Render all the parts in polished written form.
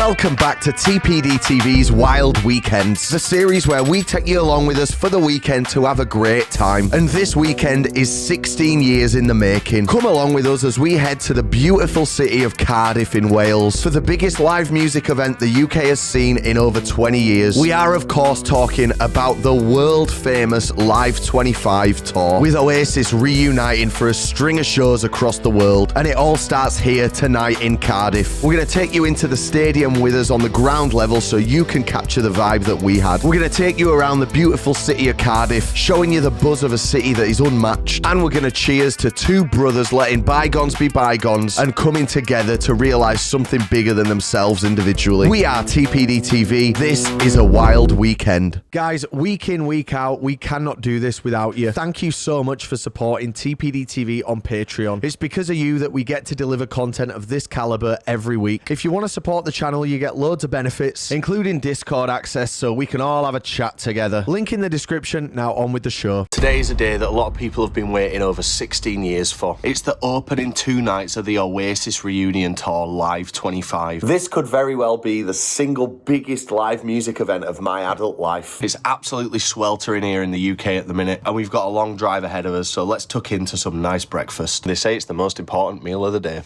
Welcome back to TPD TV's Wild Weekends, the series where we take you along with us for the weekend to have a great time. And this weekend is 16 years in the making. Come along with us as we head to the beautiful city of Cardiff in Wales for the biggest live music event the UK has seen in over 20 years. We are, of course, talking about the world-famous Live 25 tour, with Oasis reuniting for a string of shows across the world. And it all starts here tonight in Cardiff. We're going to take you into the stadium with us on the ground level so you can capture the vibe that we had. We're going to take you around the beautiful city of Cardiff, showing you the buzz of a city that is unmatched. And we're going to cheers to two brothers letting bygones be bygones and coming together to realise something bigger than themselves individually. We are TPD TV. This is a wild weekend. Guys, week in, week out, we cannot do this without you. Thank you so much for supporting TPD TV on Patreon. It's because of you that we get to deliver content of this caliber every week. If you want to support the channel, you get loads of benefits, including Discord access so we can all have a chat together. Link in the description. Now on with the show. Today is a day that a lot of people have been waiting over 16 years for. It's the opening 2 nights of the Oasis reunion tour Live 25. This could very well be the single biggest live music event of my adult life. It's absolutely sweltering here in the UK at the minute, and we've got a long drive ahead of us, so let's tuck into some nice breakfast. They say it's the most important meal of the day.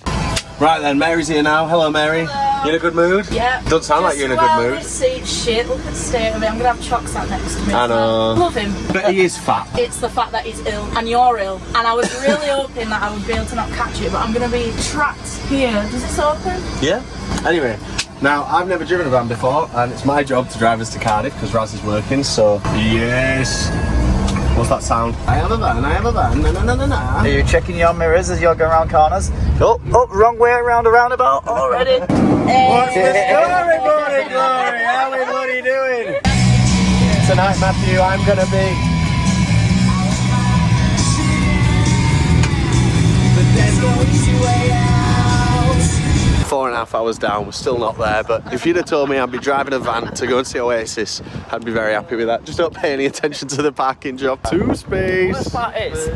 Right then, Mary's here now. Hello, Mary. Hello. You in a good mood? Yeah. Doesn't sound like you're in a good mood. This seat's shit. Look at the state of it. I'm going to have Choc sat next to me. I know. Love him. But he is fat. It's the fact that he's ill and you're ill. And I was really hoping that I would be able to not catch it, but I'm going to be trapped here. Does this open? Yeah. Anyway, now I've never driven a van before, and it's my job to drive us to Cardiff because Raz is working, so yes. What's that sound? I have a van, I have a van, na na na na na. Are you checking your mirrors as you're going around corners? Oh, wrong way around a roundabout already. What's the story, buddy, Glory? How we bloody doing? Tonight, Matthew, I'm gonna be. But there's no easy way out. 4.5 hours down, we're still not there, but if you'd have told me I'd be driving a van to go and see Oasis, I'd be very happy with that. Just don't pay any attention to the parking job. 2 space. The worst part is,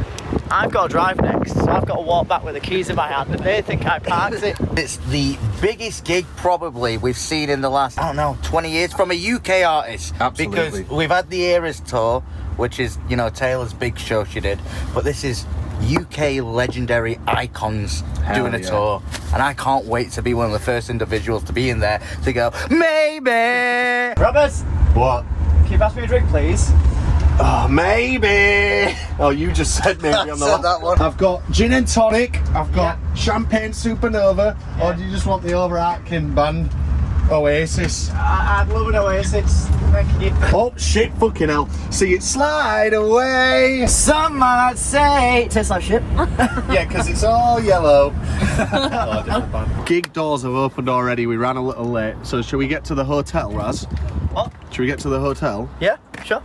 I've got to drive next, so I've got to walk back with the keys in my hand, and they think I parked it. It's the biggest gig probably we've seen in the last, I don't know, 20 years from a UK artist. Absolutely. Because we've had the Eras tour, which is, you know, Taylor's big show she did, but this is UK legendary icons doing a tour, and I can't wait to be one of the first individuals to be in there to go, maybe. Robert! What? Can you pass me a drink, please? Oh, maybe. Oh, you just said maybe on the that one. I've got gin and tonic, I've got champagne supernova, or do you just want the overarching band Oasis? I'd love an Oasis, thank you. Oh shit, fucking hell. See it slide away. Some might say, tastes like shit. Yeah, because it's all yellow. Oh, different band. Gig doors have opened already, we ran a little late, so shall we get to the hotel, Raz? What? Should we get to the hotel? Yeah, sure.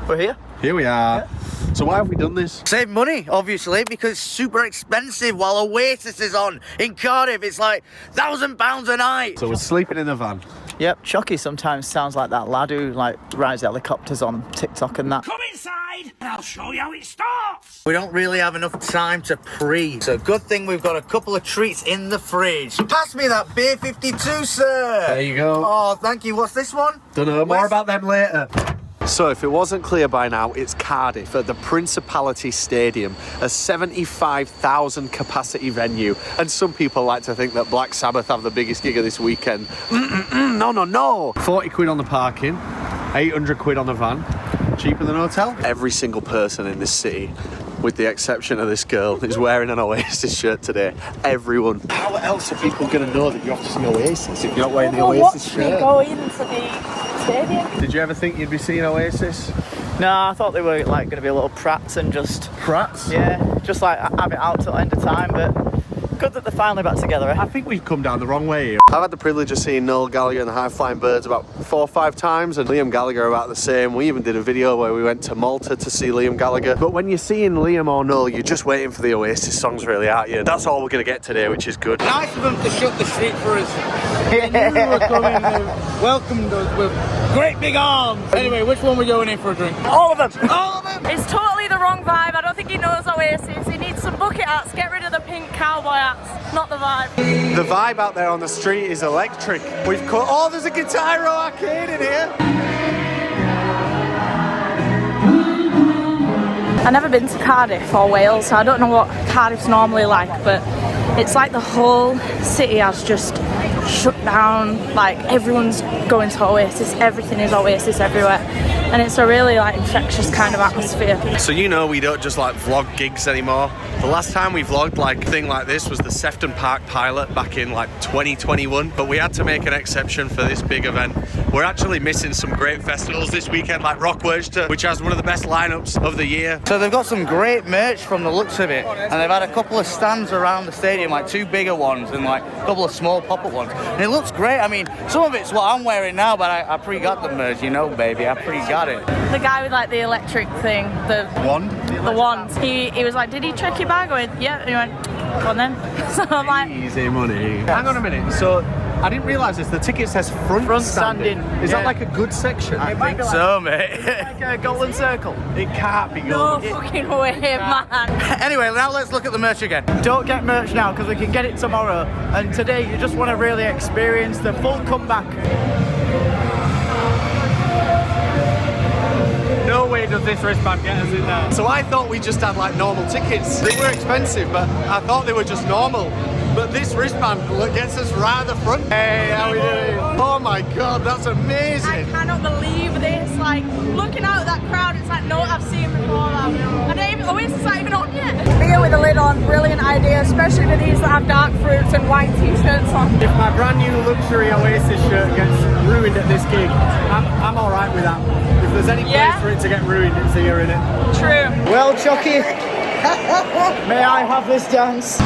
We're here. Here we are. Yeah. So why have we done this? Save money, obviously, because it's super expensive while Oasis is on in Cardiff. It's like £1,000 a night. So we're sleeping in the van. Yep, Chucky sometimes sounds like that lad who like rides helicopters on TikTok and that. Come inside and I'll show you how it starts. We don't really have enough time to pre, so good thing we've got a couple of treats in the fridge. Pass me that beer 52, sir. There you go. Oh, thank you. What's this one? Don't know, more about them later. So if it wasn't clear by now, it's Cardiff at the Principality Stadium, a 75,000 capacity venue. And some people like to think that Black Sabbath have the biggest gig of this weekend. No. 40 quid on the parking, 800 quid on the van, cheaper than a hotel. Every single person in this city, with the exception of this girl, is wearing an Oasis shirt today. Everyone. How else are people going to know that you have to see Oasis if you're not wearing the Oasis shirt? Go into the stadium. Did you ever think you'd be seeing Oasis? No, I thought they were like going to be a little prats and just... Prats? Yeah, just like have it out till the end of time, but good that they're finally back together, eh? I think we've come down the wrong way here. I've had the privilege of seeing Noel Gallagher and the High Flying Birds about 4 or 5 times, and Liam Gallagher about the same. We even did a video where we went to Malta to see Liam Gallagher. But when you're seeing Liam or Noel, you're just waiting for the Oasis songs, really, aren't you? That's all we're going to get today, which is good. Nice of them to shut the street for us. You were coming and welcomed us with great big arms. Anyway, which one are we going in for a drink? All of them! All of them! It's totally the wrong vibe. I don't think he knows Oasis. He needs some buzz bucket hats, get rid of the pink cowboy hats. Not the vibe. The vibe out there on the street is electric. We've cut. Oh, there's a Guitar Hero arcade in here. I've never been to Cardiff or Wales, so I don't know what Cardiff's normally like, but it's like the whole city has just shut down. Like everyone's going to Oasis, everything is Oasis everywhere, and it's a really like infectious kind of atmosphere. So you know we don't just like vlog gigs anymore. The last time we vlogged like a thing like this was the Sefton Park pilot back in like 2021, but we had to make an exception for this big event. We're actually missing some great festivals this weekend like Rockworcester, which has one of the best lineups of the year. So they've got some great merch from the looks of it, and they've had a couple of stands around the stadium, like 2 bigger ones and like a couple of small pop-up ones. And it looks great. I mean, some of it's what I'm wearing now, but I pre-got the merch, you know, baby. I pre-got it. The guy with like the electric thing, the Wand? The wand. He was like, did he check your bag? I went, yeah. And he went, go on then. So I'm like, easy money. Hang on a minute. So I didn't realise this. The ticket says front standing. Is that like a good section? I think so, mate. Like a golden circle. It can't be no golden. fucking way, man. Anyway, now let's look at the merch again. Don't get merch now because we can get it tomorrow, and today you just want to really experience the full comeback. No way does this wristband get us in there. So I thought we just had like normal tickets. They were expensive, but I thought they were just normal. But this wristband gets us right at the front. Hey, how we doing? Oh my god, that's amazing. I cannot believe this. Like, looking out at that crowd, it's like, no, I've seen before that. I don't even, Oasis not even on yet. Beer with the lid on, brilliant idea, especially with these that have dark fruits and white t-shirts on. If my brand new luxury Oasis shirt gets ruined at this gig, I'm alright with that. If there's any place for it to get ruined, it's here, innit? True. Well, Chucky, may I have this dance?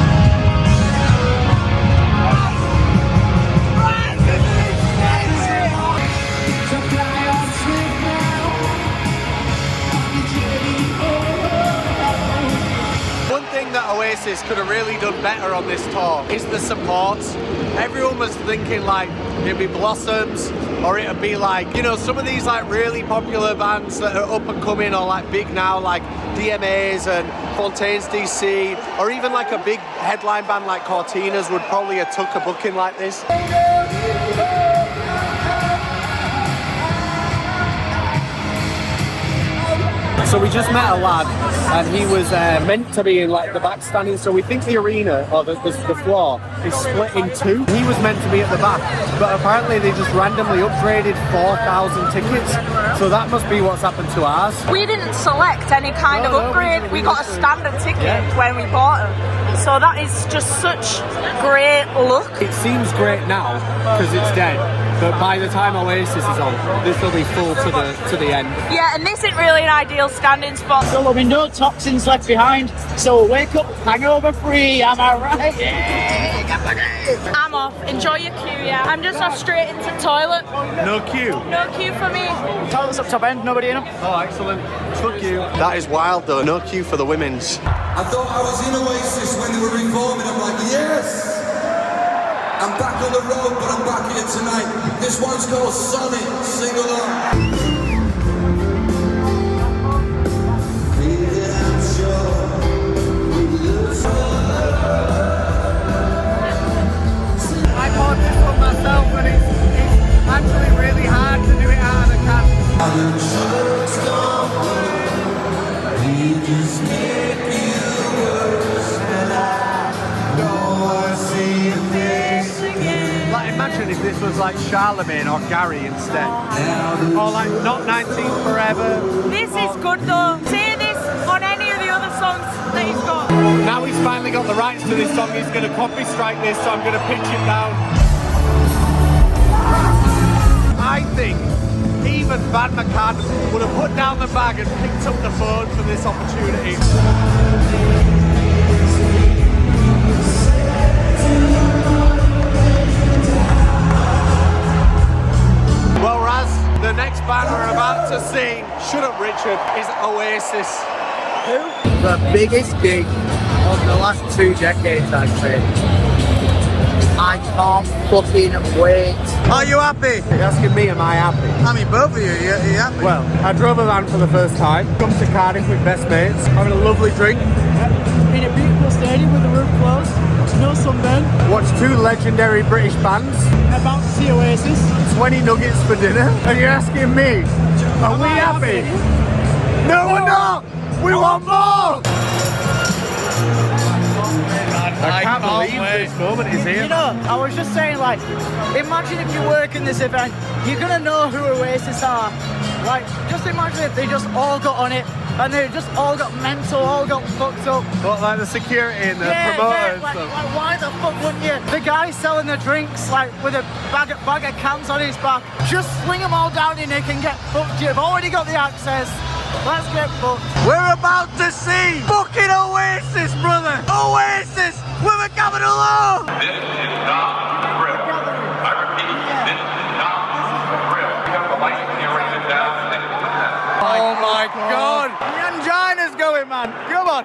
One thing that Oasis could have really done better on this tour is the support. Everyone was thinking like it'd be Blossoms, or it'd be like, you know, some of these like really popular bands that are up and coming or like big now, like DMAs and Fontaine's DC, or even like a big headline band like Cortinas would probably have took a booking like this. So we just met a lad, and he was meant to be in like the back standing. So we think the arena or the floor is split in 2. He was meant to be at the back, but apparently they just randomly upgraded 4,000 tickets. So that must be what's happened to ours. We didn't select any kind of upgrade. We got a standard ticket when we bought them. So that is just such great luck. It seems great now because it's dead, but by the time Oasis is on, this will be full to the end. Yeah, and this isn't really an ideal standing spot. So there'll be no toxins left behind. So wake up, hangover free. Am I right? Yeah. I'm off. Enjoy your queue, yeah. I'm just off straight into the toilet. No queue. No queue for me. Toilets up top end, nobody in them. Oh, excellent. Fuck you. That is wild though. No queue for the women's. I thought I was in Oasis when they were reforming. I'm like, yes! I'm back on the road, but I'm back here tonight. This one's called Sonic. Sing along. I bought this one myself, and it's actually really hard to do it out of the can. Like, imagine if this was like Charlemagne or Gary instead. Or like not 19 Forever. This is good though. Say this on any of the other songs that he's got. Now he's finally got the rights to this song, he's going to copy strike this, so I'm going to pitch it down. I think even Van McCann would have put down the bag and picked up the phone for this opportunity. Well, Raz, the next band we're about to see, Shut Up Richard, is Oasis. The biggest gig of the last 2 decades, I'd say. I can't fucking wait. Are you happy? You're asking me, am I happy? I mean, both of you, are you happy? Well, I drove a van for the first time, come to Cardiff with best mates, having a lovely drink. Been a beautiful Stadium with the roof closed. No sunburn. Watch two legendary British bands. About to see Oasis. 20 nuggets for dinner. And you're asking me, are we happy? No, we're not. We want more. I can't believe this moment is here. You know, I was just saying, like, imagine if you work in this event, you're gonna know who Oasis are. Like, just imagine if they just all got on it and they just all got mental, all got fucked up. What, like the security and the promoters? Yeah, like, why the fuck wouldn't you? The guy selling the drinks, like, with a bag of cans on his back, just sling them all down your neck and get fucked. You've already got the access. Let's get fucked. We're about to see fucking Oasis, brother! Oasis with a capital O! This is not real. I repeat, this is not real. You have the light when you write it down. Oh my god! The angina's going, man! Come on!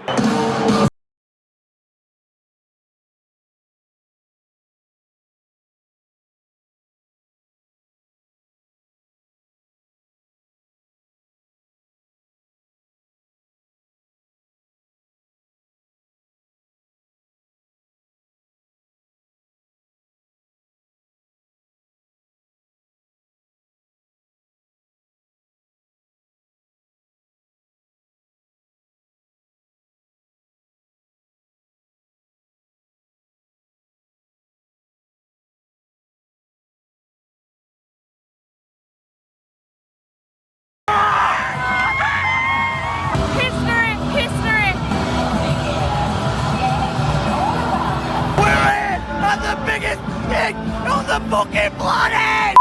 History! We're in at the biggest gig on the fucking planet!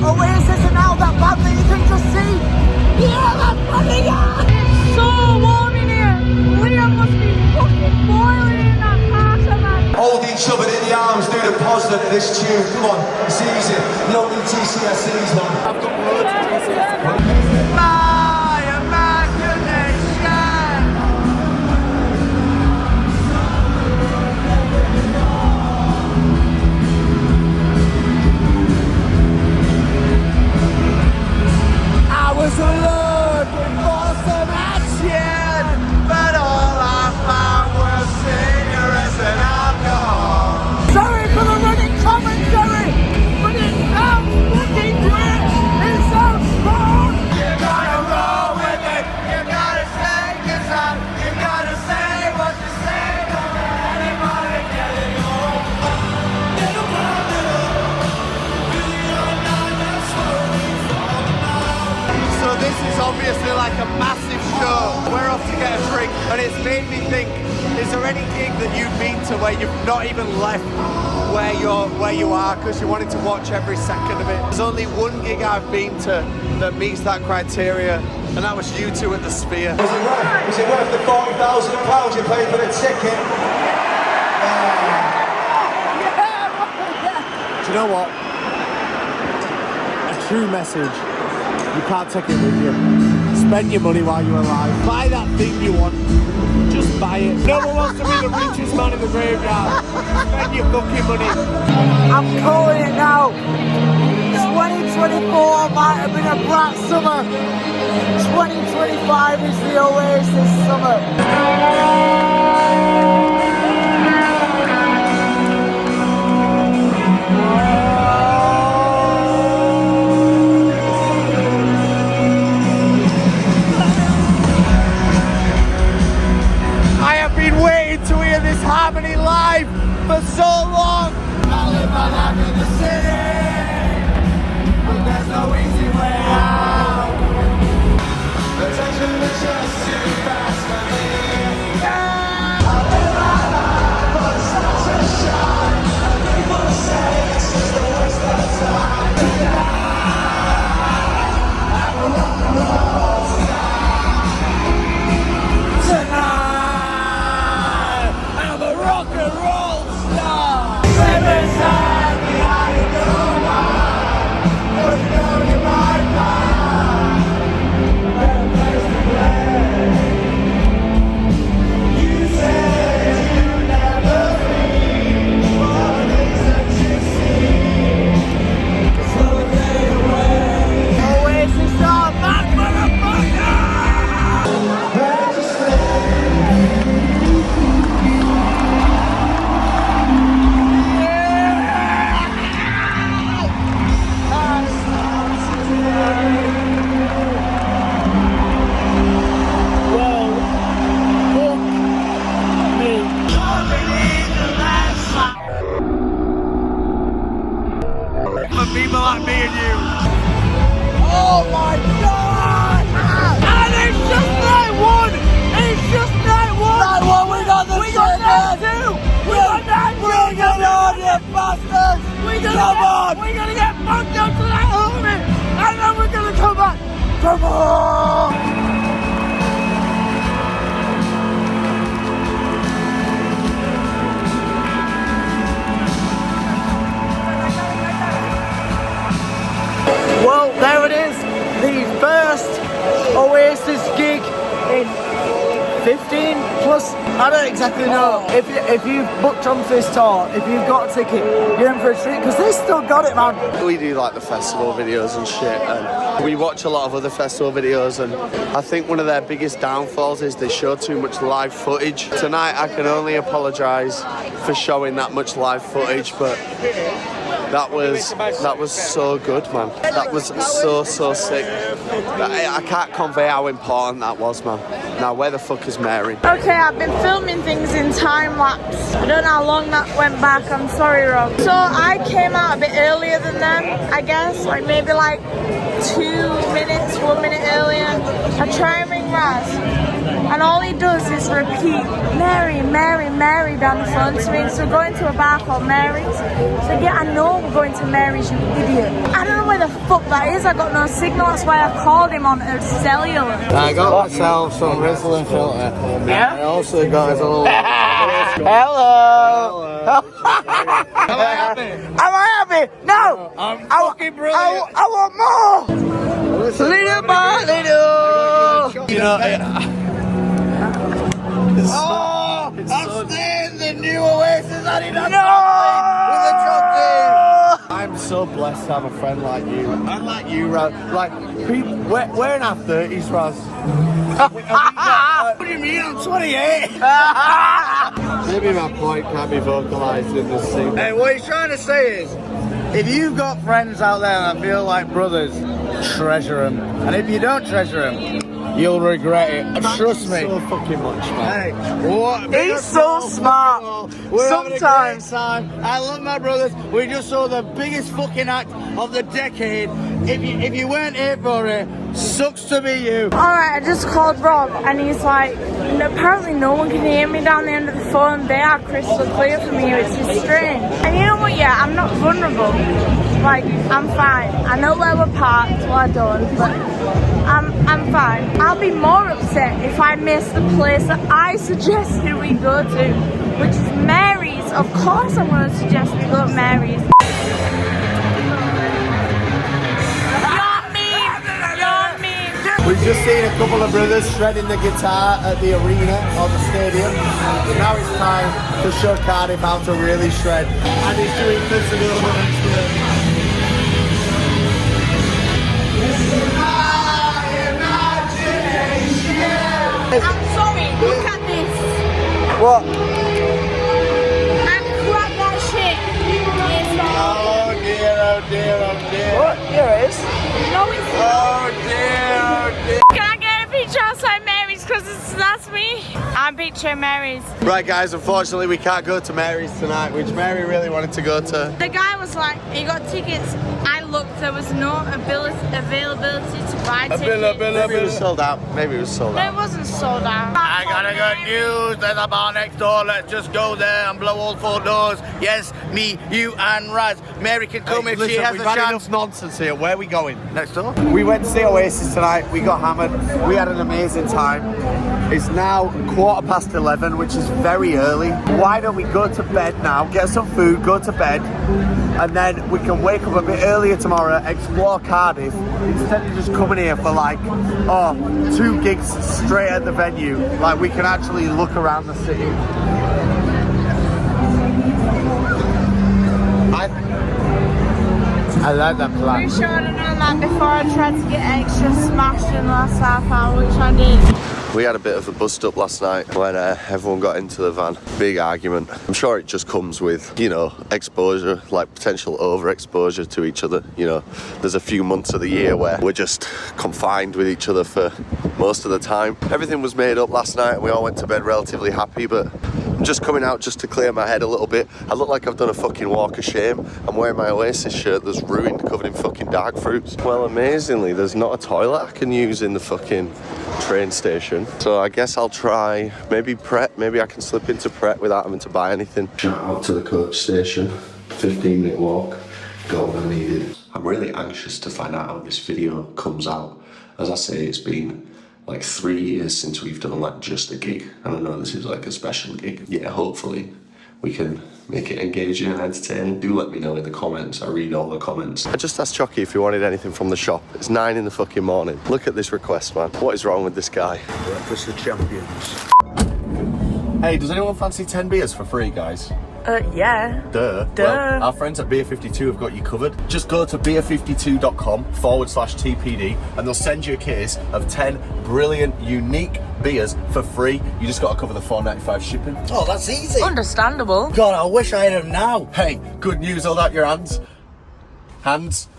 Oasis and now that band that you can just see. Yeah, that's funny, yeah! It's so warm in here. Liam must be fucking boiling in that parka, man. Hold each other in the arms, do the positive to this tune. Come on, it's easy. You don't need TCSEs, man. I've got loads of TCSEs. My imagination! I was looking for some action, but all I found was cigarettes and alcohol. Sorry for the running commentary, but it sounds fucking great. It sounds strong. You gotta roll with it, you gotta say your time, you gotta say what you say, don't let anybody get it wrong. So this is obviously like a massive show. We're off to get a drink, and it's made me think, is there any gig that you've been to where you've not even left where you are because you wanted to watch every second of it? There's only one gig I've been to that meets that criteria, and that was you two at the Sphere. Was it worth the £40,000 you paid for the ticket? Do you know what? A true message. You can't take it with you. Spend your money while you're alive. Buy that thing you want. Just buy it. No one wants to be the richest man in the graveyard. Spend your fucking money. I'm calling it now. 2024 might have been a bright summer. 2025 is the Oasis summer. I have been waiting to hear this harmony live for so long. I live my life in the city, but there's no easy way out. Attention is just too fast for me. Yeah! Oh my God! And it's just night one! It's just night one! Night one, we got the night two! We got night two! Bring it on, you bastards! Come on! We're gonna get bumped up to that army! And then we're gonna come back! Come on! Well, there it is, the first Oasis gig in 15 plus, I don't exactly know. If you've booked onto this tour, if you've got a ticket, you're in for a treat, because they still got it, man. We do like the festival videos and shit, and we watch a lot of other festival videos, and I think one of their biggest downfalls is they show too much live footage. Tonight I can only apologise for showing that much live footage, but that was so good, man. That was so sick. I can't convey how important that was, man. Now, where the fuck is Mary? Okay, I've been filming things in time lapse. I don't know how long that went back. I'm sorry, Rob. So I came out a bit earlier than them, I guess, like maybe like 2 minutes, 1 minute earlier. I try and ring Raz, and all he does is repeat Mary, Mary, Mary down the phone to me. So we're going to a bar called Mary's. So yeah, I know we're going to Mary's, you idiot. I don't know where the fuck that is. I got no signal. That's why I called him on a cellular. I got myself some Rizzling filter. Yeah? I also got us a little... Hello. Am I happy? Am I happy? No. I'm fucking brilliant. I want more. Little by little. You know, I'm staying the new Oasis Adidas with a trophy. I'm so blessed to have a friend like you. And like you, Raz. Like, we're in our 30s, Raz. What do you mean? I'm 28. Maybe my point can't be vocalised in this scene. Hey, what he's trying to say is, if you've got friends out there that feel like brothers, treasure them. And if you don't treasure them, you'll regret it. Trust me. So fucking much, man. Hey, what? He's so smart. We're Sometimes. having a great time. I love my brothers. We just saw the biggest fucking act of the decade. If you weren't here for it, sucks to be you. Alright, I just called Rob and he's like, apparently no one can hear me down the end of the phone. They are crystal clear for me, which is strange. And you know what, yeah, I'm not vulnerable. Like, I'm fine. I know where we're parked, well I don't, but I'm fine. I'll be more upset if I miss the place that I suggested we go to, which is Mary's. Of course I'm going to suggest we go to Mary's. We've just seen a couple of brothers shredding the guitar at the arena or the stadium. Now it's time to show Cardiff how to really shred. And he's doing Principality. I'm sorry, look at this. What? I cracked that shit. It's not. Oh dear, oh dear, oh dear. What? Here it is. No, it's Oh dear, oh dear. Can I get a picture outside Mary's? Because that's me. I'm picturing Mary's. Right, guys, unfortunately we can't go to Mary's tonight, which Mary really wanted to go to. The guy was like, he got tickets. I looked, there was no availability to buy tickets. Maybe it was sold out. Maybe it was sold No, it out. wasn't sold out. I got a good news, there's a bar next door, let's just go there and blow all 4 doors. Yes, me, you and Raz. Mary can come if she has we've a had chance. enough nonsense here. Where are we going? Next door? We went to see Oasis tonight. We got hammered. We had an amazing time. It's now 11:15, which is very early. Why don't we go to bed now, get some food, go to bed, and then we can wake up a bit earlier tomorrow, explore Cardiff, instead of just coming here for like, 2 gigs straight at the venue. Like, we can actually look around the city. I like that plan. Pretty sure I'd have known that before I tried to get extra smashed in the last half hour, which I did. We had a bit of a bust up last night when everyone got into the van. Big argument. I'm sure it just comes with, you know, exposure, like potential overexposure to each other. You know, there's a few months of the year where we're just confined with each other for most of the time. Everything was made up last night and we all went to bed relatively happy, but I'm just coming out just to clear my head a little bit. I look like I've done a fucking walk of shame. I'm wearing my Oasis shirt that's ruined, covered in fucking dark fruits. Well, amazingly, there's not a toilet I can use in the fucking train station. So I guess I'll try maybe Pret. Maybe I can slip into Pret without having to buy anything. Shout out to the coach station. 15-minute walk. Got what I needed. I'm really anxious to find out how this video comes out. As I say, it's been like 3 years since we've done like just a gig, and I know this is like a special gig. Yeah, hopefully we can make it engaging and entertaining. Do let me know in the comments. I read all the comments. I just asked Chucky if he wanted anything from the shop. It's 9 in the fucking morning. Look at this request, man. What is wrong with this guy? Breakfast of champions. Hey, does anyone fancy 10 beers for free, guys? Yeah. Duh. Well, our friends at Beer 52 have got you covered. Just go to beer52.com/TPD and they'll send you a case of 10 brilliant, unique beers for free. You just got to cover the $4.95 shipping. Oh, that's easy. Understandable. God, I wish I had them now. Hey, good news, hold out your hands. Hands.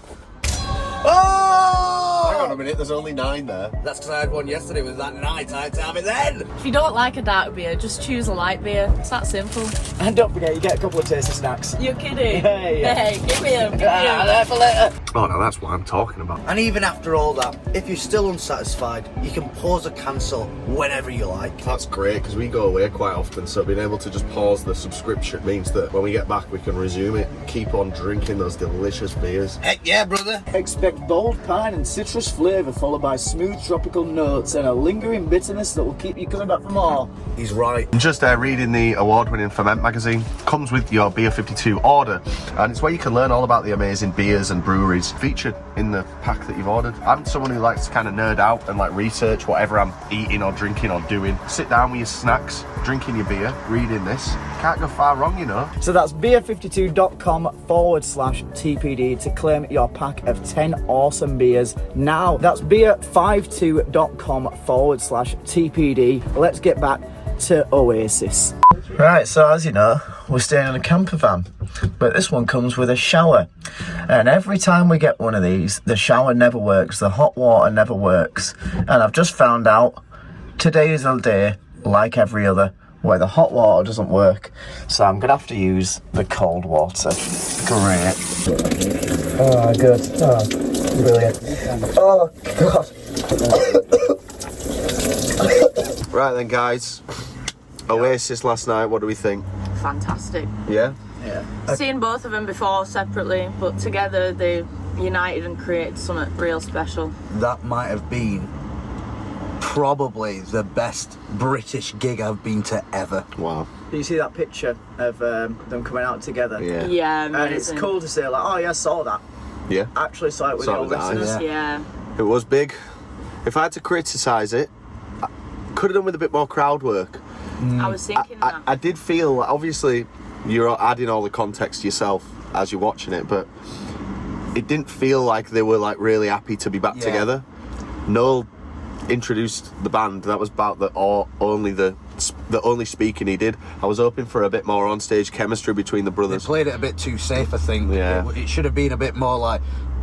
Oh! Hang on a minute, there's only 9 there. That's because I had one yesterday with that night. I had to have it then. If you don't like a dark beer, just choose a light beer. It's that simple. And don't forget, you get a couple of tasty snacks. You're kidding? Hey, yeah. Hey, give me them. There for later. Oh, now that's what I'm talking about. And even after all that, if you're still unsatisfied, you can pause or cancel whenever you like. That's great, because we go away quite often, so being able to just pause the subscription means that when we get back we can resume it and keep on drinking those delicious beers. Heck yeah, brother. Expect bold pine and citrus flavour followed by smooth tropical notes and a lingering bitterness that will keep you coming back for more. He's right. I'm just reading the award-winning Ferment magazine. Comes with your Beer 52 order, and it's where you can learn all about the amazing beers and breweries featured in the pack that you've ordered. I'm someone who likes to kind of nerd out and like research whatever I'm eating or drinking or doing. Sit down with your snacks, drinking your beer, reading this. Can't go far wrong, you know. So that's beer52.com/TPD to claim your pack of 10 awesome beers now. That's beer52.com/TPD. Let's get back to Oasis. Right, so as you know, we're staying in a camper van, but this one comes with a shower. And every time we get one of these, the shower never works, the hot water never works. And I've just found out today is a day like every other where the hot water doesn't work. So I'm gonna have to use the cold water. Great. Oh, good. Oh, brilliant. Oh, God. Right then, guys. Oasis last night, what do we think? Fantastic. Yeah? Yeah. Seen both of them before separately, but together they united and created something real special. That might have been probably the best British gig I've been to ever. Wow. Do you see that picture of them coming out together? Yeah. Yeah, And it's amazing. cool to say, like, oh yeah, I saw that. Yeah. Actually saw it with Saw it your with the eyes. listeners. Yeah. It was big. If I had to criticise it, I could have done with a bit more crowd work. I was thinking that. I did feel, obviously, you're adding all the context yourself as you're watching it, but it didn't feel like they were like really happy to be back together. Noel introduced the band. That was about the only speaking he did. I was hoping for a bit more on-stage chemistry between the They brothers. played it a bit too safe, I think. Yeah. It should have been a bit more like,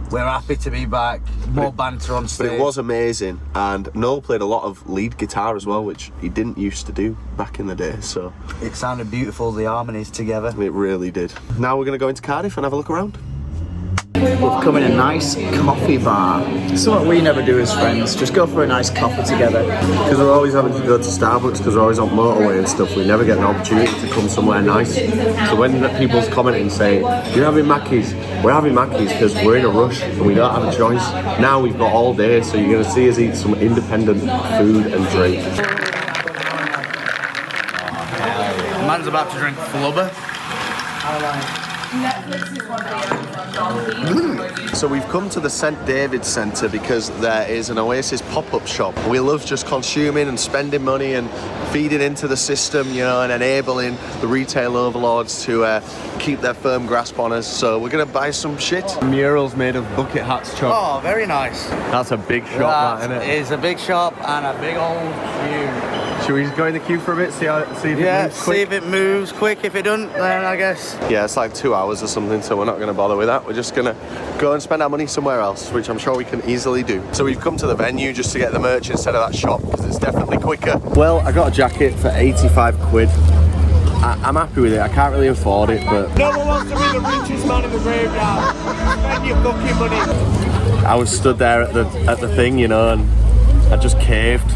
we're happy to be back, more banter on stage. But it was amazing, and Noel played a lot of lead guitar as well, which he didn't used to do back in the day, so It sounded beautiful, the harmonies together. it really did. Now we're going to go into Cardiff and have a look around. We've come in a nice coffee bar. Something we never do as friends, just go for a nice coffee together. Because we're always having to go to Starbucks because we're always on motorway and stuff, we never get an opportunity to come somewhere nice. So when people's commenting saying, you're having Mackey's, we're having Mackey's because we're in a rush and we don't have a choice. Now we've got all day, so you're going to see us eat some independent food and drink. Man's about to drink flubber. So we've come to the St David's Centre because there is an Oasis pop-up shop. We love just consuming and spending money and feeding into the system, you know, and enabling the retail overlords to keep their firm grasp on us. So we're going to buy some shit. Murals made of bucket hats, Chuck. Oh, very nice. That's a big shop, that, That isn't it? is a big shop and a big old queue. Should we just go in the queue for a bit, see if it Yeah, moves quick? see if it moves quick. If it doesn't, then I guess. Yeah, it's like 2 hours or something, so we're not going to bother with that. We're just going to go and spend our money somewhere else, which I'm sure we can easily do. So we've come to the venue just to get the merch instead of that shop because it's definitely quicker. Well, I got a jacket for 85 quid. I'm happy with it. I can't really afford it, but No one wants to be the richest man in the graveyard. Spend your fucking money. I was stood there at the thing, you know, and I just caved.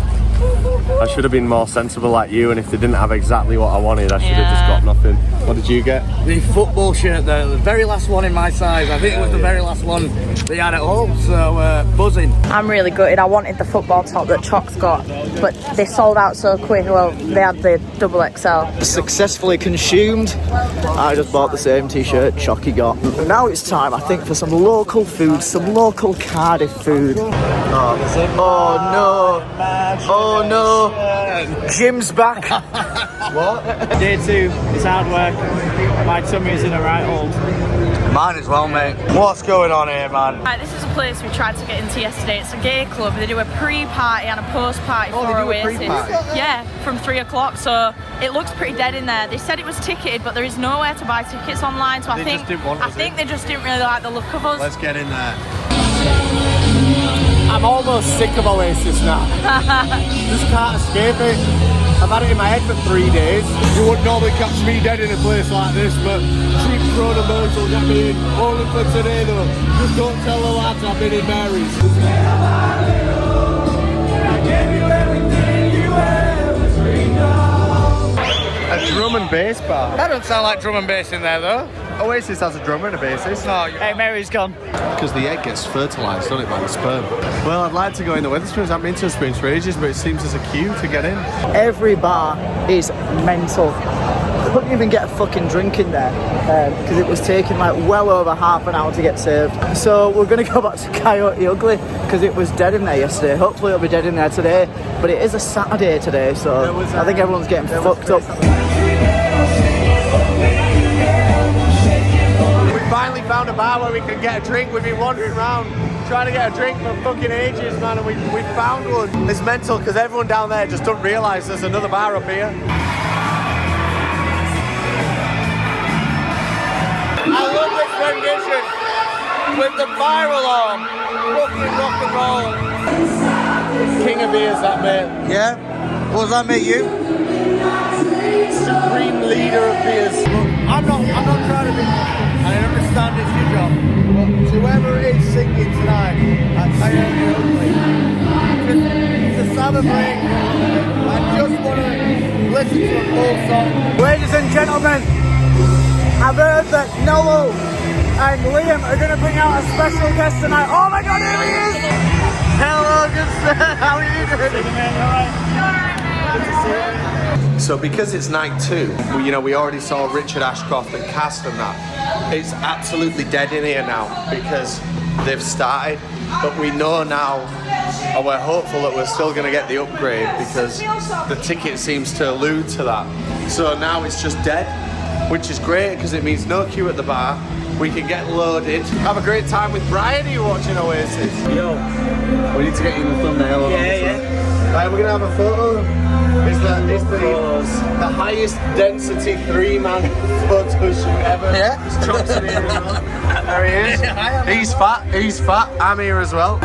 I should have been more sensible like you, and if they didn't have exactly what I wanted, I should have just got nothing. What did you get? The football shirt, the very last one in my size. I think it was the very last one they had at home, so buzzing. I'm really gutted. I wanted the football top that Chalk's got, but they sold out so quick. Well, they had the XXL. Successfully consumed. I just bought the same t-shirt Chalky got. Now it's time, I think, for some local food, some local Cardiff food. Oh no! Oh no! Jim's back. What? Day 2 is hard work. My tummy's in a right hold. Mine as well, mate. What's going on here, man? Right, this is a place we tried to get into yesterday. It's a gay club. They do a pre-party and a post-party for Oasis. Yeah, from 3 o'clock. So it looks pretty dead in there. They said it was ticketed, but there is nowhere to buy tickets online. So I think they just didn't really like the look of us. Let's get in there. I'm almost sick of Oasis now. Just can't escape it. I've had it in my head for 3 days. You wouldn't normally catch me dead in a place like this, but cheap Corona merch will get me in. Only for today, though. Just don't tell the lads I've been in Mary's. A drum and bass bar. That don't sound like drum and bass in there, though. Oasis has a drummer and a bassist. No, Hey, Mary's gone. Because the egg gets fertilised, doesn't it, by the sperm? Well, I'd like to go in the Wetherspoons. I haven't been to the Spoons for ages, but it seems there's a queue to get in. Every bar is mental. Couldn't even get a fucking drink in there because it was taking like well over half an hour to get served. So we're going to go back to Coyote Ugly because it was dead in there yesterday. Hopefully it'll be dead in there today, but it is a Saturday today, so I think everyone's getting fucked up. We finally found a bar where we can get a drink. We've been wandering around trying to get a drink for fucking ages, man, and we found one. It's mental because everyone down there just don't realise there's another bar up here. I love this rendition with the fire alarm. Fucking rock and roll. King of beers, that mate. Yeah? What does that make you? Supreme leader of beers. I'm not trying to be... I understand it's your job. But whoever is singing tonight at Coyote Ugly, just have a break. I just want to listen to a full song. Ladies and gentlemen, I've heard that Noel and Liam are going to bring out a special guest tonight. Oh my god, here he is! Hello, good sir. How are you doing? So because it's night 2, we already saw Richard Ashcroft and Cast and that. It's absolutely dead in here now because they've started. But we know now, and we're hopeful that we're still going to get the upgrade because the ticket seems to allude to that. So now it's just dead, which is great because it means no queue at the bar. We can get loaded, have a great time with Brian. Are you watching Oasis? Yo, we need to get you in the thumbnail. Yeah. Right, we're gonna have a photo. It's the highest density 3-man photo shoot ever. Yeah. It's Chops in here as well. There he is. He's fat. I'm here as well.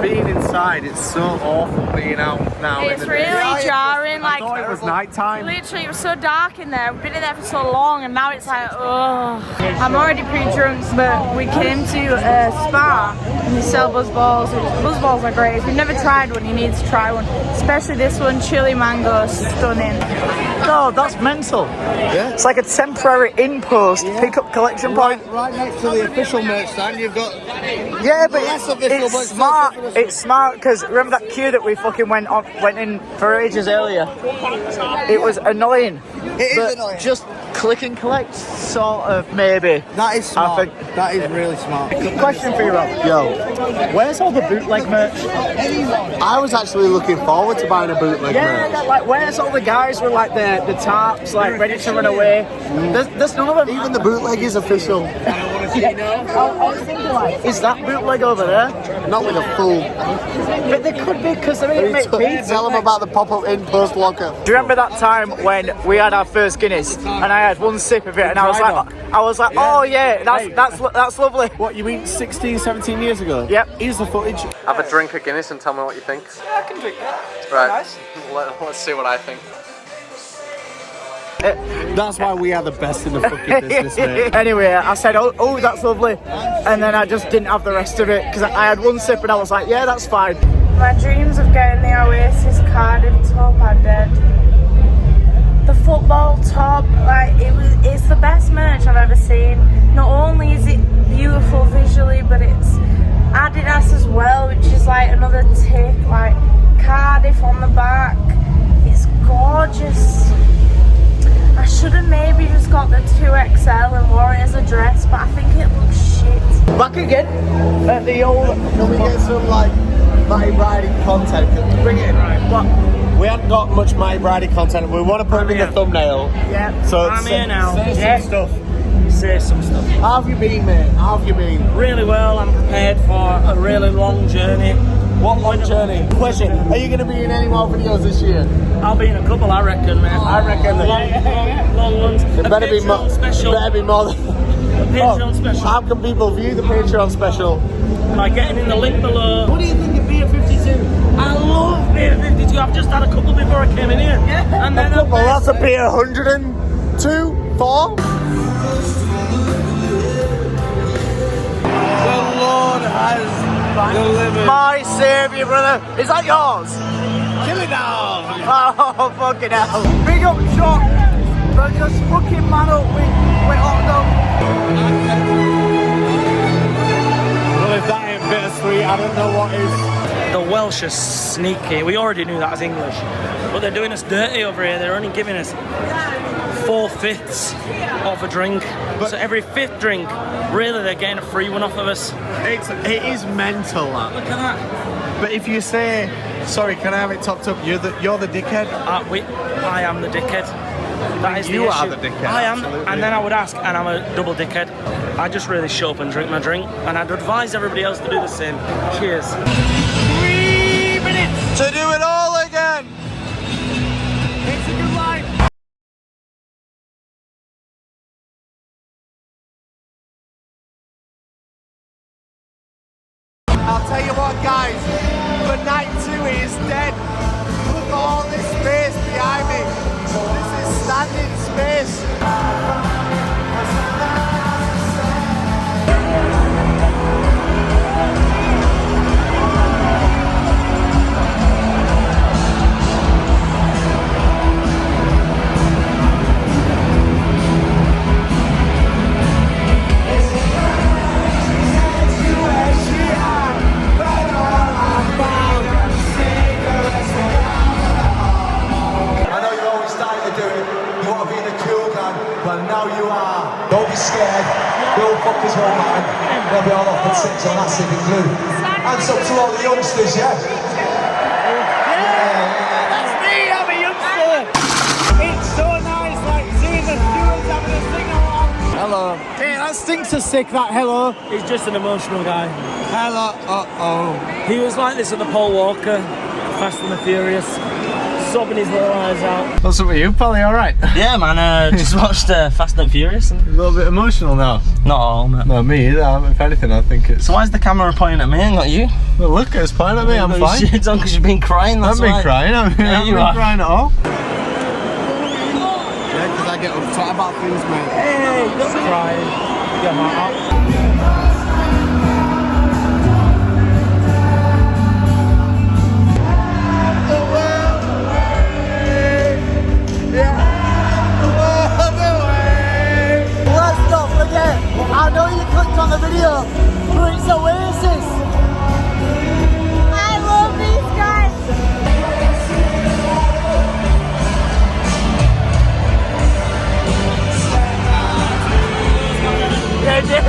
Being inside, it's so awful being out now. It's really jarring. I thought it was night time. Literally, it was so dark in there. We've been in there for so long, and now it's like, oh. I'm already pretty drunk, but we came to a spa and they sell buzz balls. Buzz balls are great. If you've never tried one, you need to try one. Especially this one, chili mango, stunning. Oh, that's mental. Yeah. It's like a temporary in-post pick-up collection point. Right next to the official merch stand, you've got... Yeah, but official, it's but smart. It's smart because remember that queue that we fucking went in for ages earlier? It was annoying. It is annoying. Just click and collect, sort of, maybe. That is smart. I think. That is really smart. Question for you, Rob. Yo, Where's all the bootleg merch? I was actually looking forward to buying a bootleg merch. Yeah, like where's all the guys with like the tarps, like ready to run away? There's none of them. Even the bootleg is official. was thinking like, is that bootleg over there? Not with a full. But there could be, because they didn't make pizza. Tell them about the pop-up in-post locker. Do you remember that time when we had our first Guinness and I had one sip of it and I was like, oh yeah, that's lovely. What, you mean 16, 17 years ago? Yep. Here's the footage. Have a drink of Guinness and tell me what you think. Yeah, I can drink that. Right. Nice. Let's see what I think. That's why we are the best in the fucking business, mate. Anyway, I said, oh, that's lovely. And then I just didn't have the rest of it because I had one sip and I was like, yeah, that's fine. My dreams of getting the Oasis Cardiff top are dead. The football top, like it's the best merch I've ever seen. Not only is it beautiful visually, but it's Adidas as well, which is like another tick, like Cardiff on the back. It's gorgeous. I should have maybe just got the 2XL and wore it as a dress, but I think it looks shit. Back again at the old... Can we get some, like, My Bridie content? Can we bring it in? Right, what? We haven't got much My Bridie content. We want to put it in the thumbnail. Yeah. So I'm here now. Say some stuff. Say some stuff. How have you been, mate? How have you been? Really well. I'm prepared for a really long journey. What long journey? Question, are you going to be in any more videos this year? I'll be in a couple, I reckon, man. I reckon that long ones. it better be more. Special. Better be more than. Patreon special. How can people view the Patreon special? By getting in the link below. What do you think of Beer 52? I love Beer 52. I've just had a couple before I came in here. Yeah. And then well, that's a beer 102, 4. The Lord has delivered. My saviour, brother. Is that yours? Kill it now. Oh, fucking hell. Big up shot. But just fucking man up with hot dog. Well, if that ain't bittersweet, I don't know what is. the Welsh are sneaky. We already knew that as English. But they're doing us dirty over here. They're only giving us 4/5 of a drink. So every fifth drink, really, they're getting a free one off of us. It is mental, that. Look at that. But if you say, sorry, can I have it topped up? You're the dickhead. I am the dickhead. That is you the are issue. the dickhead. I am, absolutely. and then I would ask, and I'm a double dickhead. I just really show up and drink my drink, and I'd advise everybody else to do the same. Cheers. 3 minutes to do it all again. It's a good life. I'll tell you what, guys, for night 2 it is dead. Look at all this space behind me. This is standing space. Don't be scared, the old fuckers won't mind. They'll be all off and six on that civic glue. Hands up to all the youngsters, yeah? That's me, I'm a youngster. It's so nice, like seeing the stewards having a sing along. Hello. Hey, that stinks of sick, that hello. He's just an emotional guy. Hello. Uh-oh. He was like this at the Paul Walker, Fast and the Furious, sobbing his little eyes out. What's up with you, Polly? All right? Yeah, man, just watched Fast and Furious. And A little bit emotional now. not all, mate. No, me either. If anything, I think it's... So why is the camera pointing at me and not you? Well, look, it's pointing at me. I'm You've got fine. your shades on because you've been crying. I That's haven't been why. crying. I haven't you been are. crying at all. Yeah, because I get upset about things, mate. Hey, don't cry. Get your heart out. Let's not forget, I know you clicked on the video, but it's Oasis. I love these guys. Yeah, dude.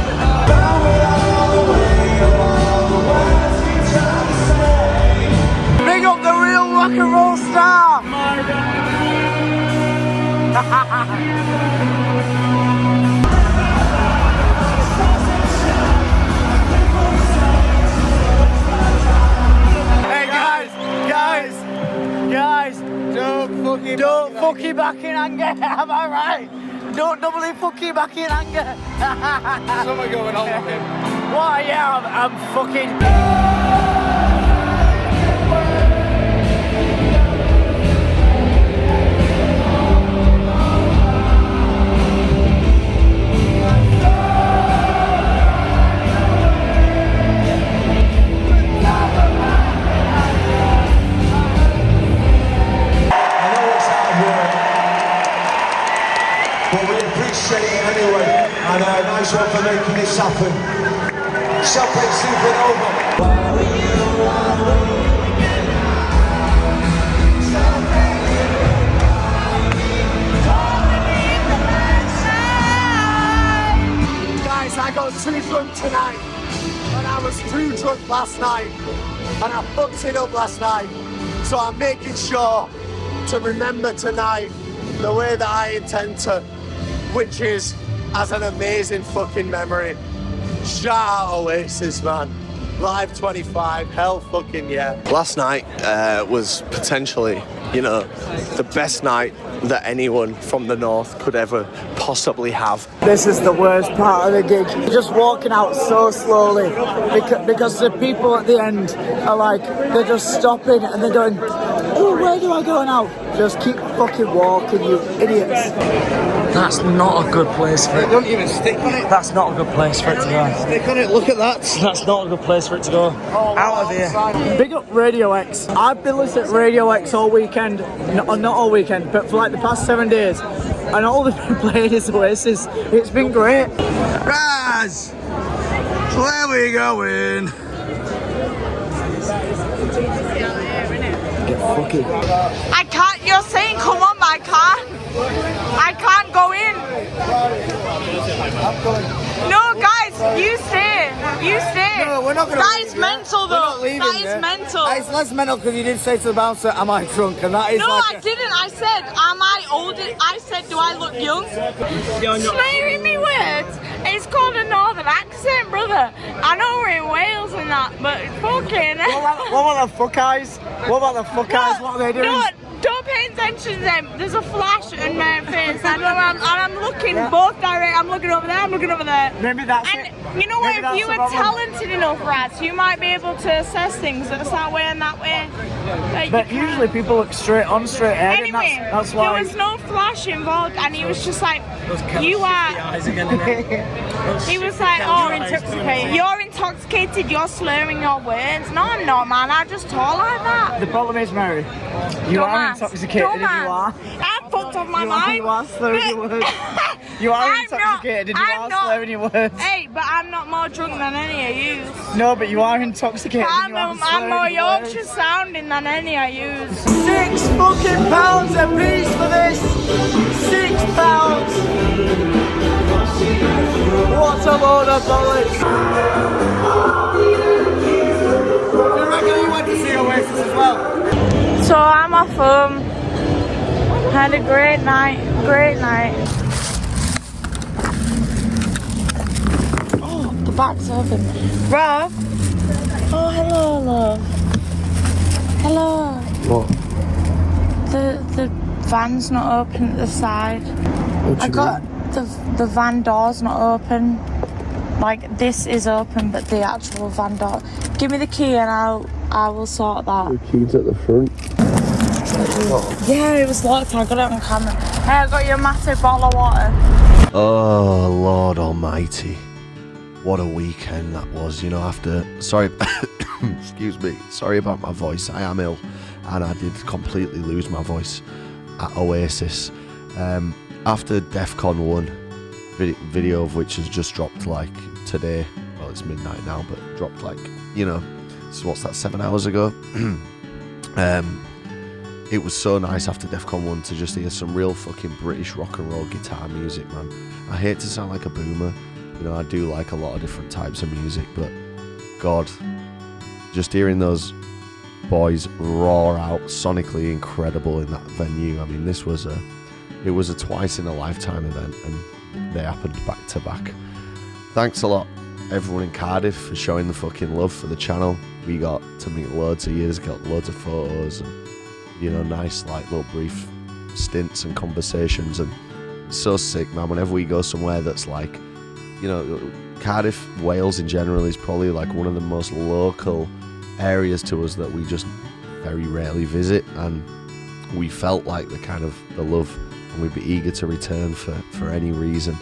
Big up the real rock and roll star. you back in anger. Am I right? Don't doubly fuck you back in anger. Something going on with him. Why? Yeah, I'm fucking. But we appreciate it anyway, and nice one for making this happen. Champagne Supernova. Guys, I got too drunk tonight, and I was too drunk last night, and I fucked it up last night. So I'm making sure to remember tonight the way that I intend to, which is as an amazing fucking memory. Shout out Oasis, man. Live 25, hell fucking yeah. Last night was potentially, you know, the best night that anyone from the north could ever possibly have. This is the worst part of the gig. Just walking out so slowly because the people at the end are like, they're just stopping and they're going, oh, where do I go now? Just keep fucking walking, you idiots. That's not a good place for it. Don't even stick on it. That's not a good place for it to go. Stick on it, look at that. That's not a good place for it to go. Out of here. Big up Radio X. I've been listening to Radio X all weekend, not all weekend, but for like the past 7 days, and all they've been playing is Oasis. It's been great. Raz! Where are we going? Get fucking. I can't, you're saying come on, but I can't go in. No, guys, you stay. No, we're not gonna That leave is yet. mental, We're though. not leaving That is yet. mental. It's less mental because you did say to the bouncer, am I drunk? And that is No, like I didn't. I said, am I old? I said, do I look young? Slurring me words. It's called a northern accent, brother. I know we're in Wales and that, but fucking. What about the fuck eyes? What about the fuck eyes? What are they doing? No, don't pay attention to them. There's a flash in my face. I'm looking both direct. I'm looking over there. I'm looking over there. Maybe that's and it. You know what? Maybe If you were that's the problem. talented enough, Raz, you might be able to assess things that's that way and that way. But usually people look straight on, straight ahead, Anyway, and that's there why. was no flash involved, and he was just like, "You are." Eyes again, innit? He was like, "Oh, you're intoxicated. You're slurring your words." No, I'm not, man. I just talk like that. The problem is, Mary, you are Dumbass. intoxicated if you are. I'm fucked off my mind. You are slurring your words. You are I'm intoxicated and you I'm are not. slurring your words. Hey, but I'm not more drunk than any of you. No, but you are intoxicated and I'm you are more slurring your words. Yorkshire sounding than any of you. £6 fucking a piece for this. £6. What a load of bollocks. Do you reckon you went to see Oasis as well? So I'm off home. Had a great night. Oh, the back's open. Rob? Oh, hello, love. Hello. What? The van's not open at the side. I got the van door's not open. Like this is open, but the actual van door. Give me the key and I will sort that. The key's at the front. Yeah, it was locked. I got it on camera. Hey, I got you a massive bottle of water. Oh, Lord Almighty. What a weekend that was, you know, after... Sorry, excuse me. Sorry about my voice. I am ill. And I did completely lose my voice at Oasis. After DEFCON 1, video of which has just dropped, like, today. Well, it's midnight now, but dropped, like, you know... So what's that, 7 hours ago? It was so nice after DEFCON 1 to just hear some real fucking British rock and roll guitar music, man. I hate to sound like a boomer, you know, I do like a lot of different types of music, but God, just hearing those boys roar out, sonically incredible in that venue. I mean, it was a twice in a lifetime event, and they happened back to back. Thanks a lot, everyone in Cardiff, for showing the fucking love for the channel. We got to meet loads of years, got loads of photos, and you know, nice like little brief stints and conversations, and it's so sick, man. Whenever we go somewhere that's like, you know, Cardiff, Wales in general is probably like one of the most local areas to us that we just very rarely visit, and we felt like the love, and we'd be eager to return for any reason.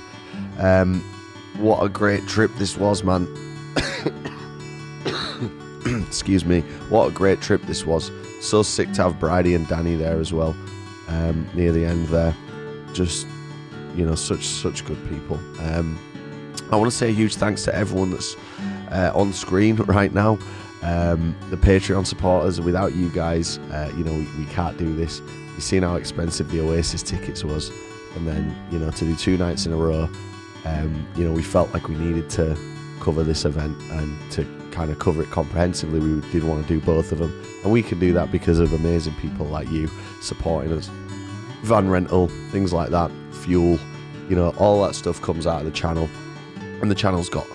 What a great trip this was, man. Excuse me. What a great trip this was. So sick to have Bridie and Danny there as well, near the end there. Just, you know, such good people. I want to say a huge thanks to everyone that's on screen right now. The Patreon supporters. Without you guys, you know, we can't do this. You've seen how expensive the Oasis tickets was, and then, you know, to do 2 nights in a row, you know, we felt like we needed to cover this event, and to kind of cover it comprehensively, we did want to do both of them, and we can do that because of amazing people like you supporting us. Van rental, things like that, fuel, you know, all that stuff comes out of the channel, and the channel's got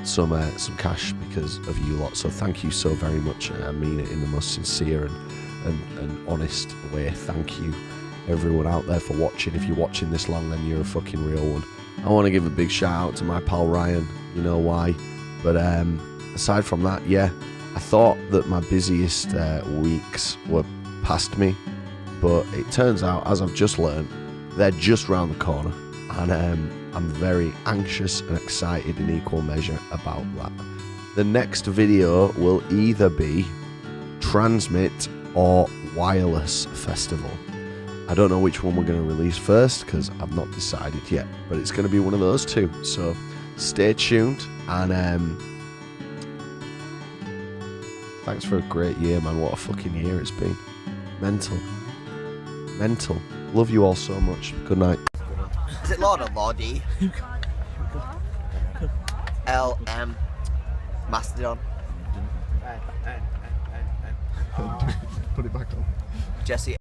some cash because of you lot, so thank you so very much. I mean it in the most sincere and honest way. Thank you everyone out there for watching. If you're watching this long, then you're a fucking real one. I want to give a big shout out to my pal Ryan, you know why, but aside from that, yeah, I thought that my busiest weeks were past me, but it turns out, as I've just learned, they're just round the corner, and I'm very anxious and excited in equal measure about that. The next video will either be Transmit or Wireless Festival. I don't know which one we're going to release first because I've not decided yet, but it's going to be one of those two, so stay tuned. And thanks for a great year, man. What a fucking year it's been. Mental. Love you all so much. Good night. Is it Lord or Lordy? LM Mastodon. Put it back on. Jesse.